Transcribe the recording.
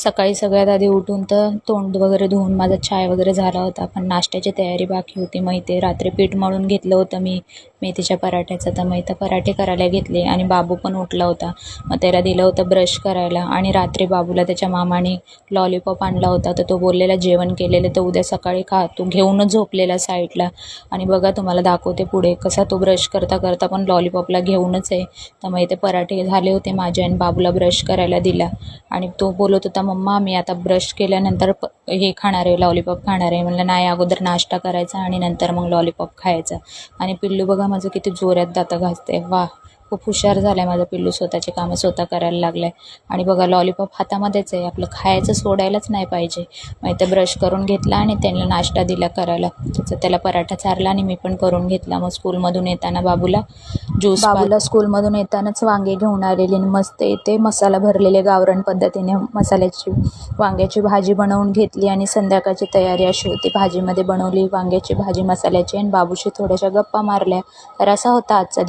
सकाळी सगळ्यात आधी उठून तर तोंड वगैरे धुवून माझा चाय वगैरे झाला होता, पण नाश्त्याची तयारी बाकी होती. मग इथे रात्री पीठ मळून घेतलं होतं मी मेथीच्या पराठ्याचं, तर मग इथं पराठे करायला घेतले आणि बाबू पण उठला होता. मग त्याला दिलं होतं ब्रश करायला आणि रात्री बाबूला त्याच्या मामाने लॉलीपॉप आणला होता, तर तो बोललेला जेवण केलेलं तर उद्या सकाळी खा. तो घेऊनच झोपलेला साईडला आणि बघा तुम्हाला दाखवते पुढे कसा तो ब्रश करता करता पण लॉलीपॉपला घेऊनच आहे. तर मग इथे पराठे झाले होते माझे आणि बाबूला ब्रश करायला दिला आणि तो बोलत होता, मम्मा मी आता ब्रश केल्यानंतर हे खाणार आहे, लॉलीपॉप खाणार आहे. म्हणलं नाही, अगोदर नाश्ता करायचा आणि नंतर मग लॉलीपॉप खायचा. आणि पिल्लू बघा माझं किती जोरात दातं घासते. वा, खूप हुशार झालं आहे माझं पिल्लू, स्वतःची कामं स्वतः करायला लागलं आहे. आणि बघा लॉलीपॉप हातामध्येच आहे, आपलं खायचं सोडायलाच नाही पाहिजे. मग इथं ब्रश करून घेतला आणि त्यांना नाश्ता दिला करायला. त्याला पराठा चारला आणि मी पण करून घेतला. मग स्कूलमधून येताना बाबूला स्कूलमधून येतानाच वांगे घेऊन आलेले आणि मस्त इथे मसाला भरलेले गावरान पद्धतीने मसाल्याची वांग्याची भाजी बनवून घेतली आणि संध्याकाळची तयारी अशी होती. भाजीमध्ये बनवली वांग्याची भाजी मसाल्याची आणि बाबूशी थोड्याशा गप्पा मारल्या. तर असा होता आजचा दिवस.